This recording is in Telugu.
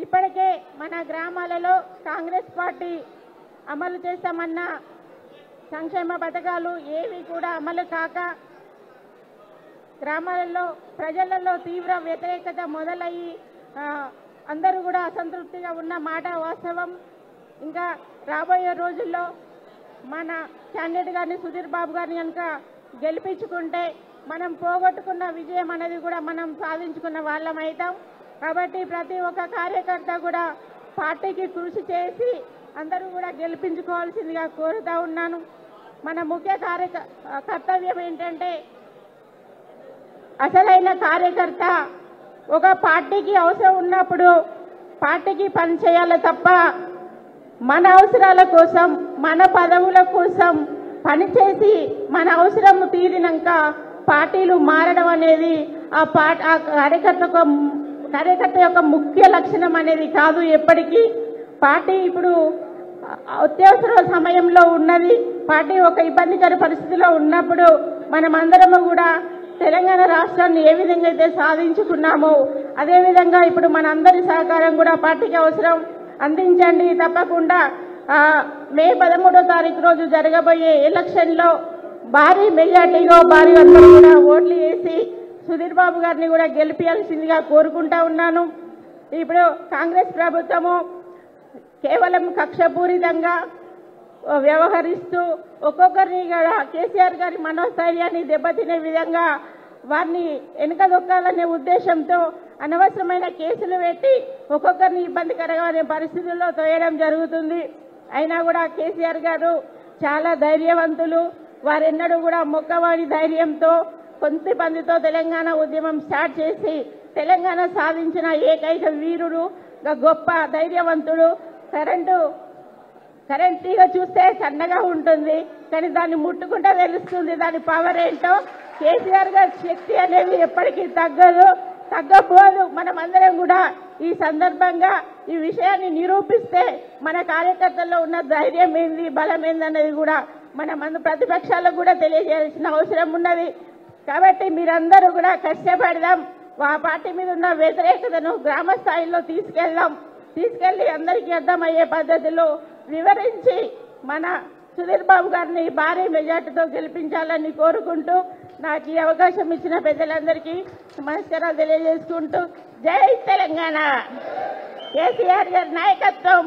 ఇప్పటికే మన గ్రామాలలో కాంగ్రెస్ పార్టీ అమలు చేస్తామన్న సంక్షేమ పథకాలు ఏవి కూడా అమలు కాక గ్రామాలలో ప్రజలలో తీవ్ర వ్యతిరేకత మొదలయ్యి అందరూ కూడా అసంతృప్తిగా ఉన్న మాట వాస్తవం. ఇంకా రాబోయే రోజుల్లో మన క్యాండిడేట్ గారిని సుధీర్ బాబు గారిని కనుక గెలిపించుకుంటే మనం పోగొట్టుకున్న విజయం అనేది కూడా మనం సాధించుకున్న వాళ్ళం అవుతాం. కాబట్టి ప్రతి ఒక్క కార్యకర్త కూడా పార్టీకి కృషి చేసి అందరూ కూడా గెలిపించుకోవాల్సిందిగా కోరుతా ఉన్నాను. మన ముఖ్య కర్తవ్యం ఏంటంటే అసలైన కార్యకర్త ఒక పార్టీకి అవసరం ఉన్నప్పుడు పార్టీకి పనిచేయాలి తప్ప మన అవసరాల కోసం మన పదవుల కోసం పనిచేసి మన అవసరం తీరినాక పార్టీలు మారడం అనేది ఆ కార్యకర్త యొక్క ముఖ్య లక్షణం అనేది కాదు. ఎప్పటికీ పార్టీ ఇప్పుడు అత్యవసర సమయంలో ఉన్నది. పార్టీ ఒక ఇబ్బందికర పరిస్థితిలో ఉన్నప్పుడు మనమందరము కూడా తెలంగాణ రాష్ట్రాన్ని ఏ విధంగా అయితే సాధించుకున్నామో అదేవిధంగా ఇప్పుడు మనందరి సహకారం కూడా పార్టీకి అవసరం. అందించండి. తప్పకుండా మే 13వ తారీఖు రోజు జరగబోయే ఎలక్షన్లో భారీ మెజార్టీగా భారీ అందరూ కూడా ఓట్లు వేసి సుధీర్ బాబు గారిని కూడా గెలిపించాల్సిందిగా కోరుకుంటా ఉన్నాను. ఇప్పుడు కాంగ్రెస్ ప్రభుత్వము కేవలం కక్షపూరితంగా వ్యవహరిస్తూ ఒక్కొక్కరిని కూడా కేసీఆర్ గారి మనోస్థైర్యాన్ని దెబ్బతినే విధంగా వారిని వెనుకదొక్కాలనే ఉద్దేశంతో అనవసరమైన కేసులు పెట్టి ఒక్కొక్కరిని ఇబ్బందికరమైన పరిస్థితుల్లో తోయడం జరుగుతుంది. అయినా కూడా కేసీఆర్ గారు చాలా ధైర్యవంతులు. వారెన్నడూ కూడా మొక్కవాడి ధైర్యంతో కొంత మందితో తెలంగాణ ఉద్యమం స్టార్ట్ చేసి తెలంగాణ సాధించిన ఏకైక వీరుడు, గొప్ప ధైర్యవంతుడు. కరెంట్ తీగ చూస్తే సన్నగా ఉంటుంది, కానీ దాన్ని ముట్టుకుంటే తెలుస్తుంది దాని పవర్ ఏంటో. కేసీఆర్ గారి శక్తి అనేది ఎప్పటికీ తగ్గబోదు. మనమందరం కూడా ఈ సందర్భంగా ఈ విషయాన్ని నిరూపిస్తే మన కార్యకర్తల్లో ఉన్న ధైర్యం ఏంది, బలం ఏంది అనేది కూడా మన ప్రతిపక్షాలకు కూడా తెలియజేయాల్సిన అవసరం ఉన్నది. కాబట్టి మీరందరూ కూడా కష్టపడదాం. ఆ పార్టీ మీద ఉన్న వ్యతిరేకతను గ్రామ స్థాయిలో తీసుకెళ్లి అందరికీ అర్థమయ్యే పద్ధతిలో వివరించి మన సుధీర్ బాబు గారిని భారీ మెజార్టీతో గెలిపించాలని కోరుకుంటూ నాకు ఈ అవకాశం ఇచ్చిన పెద్దలందరికీ నమస్కారాలు తెలియజేసుకుంటూ జై తెలంగాణ, కేసీఆర్ గారి నాయకత్వం.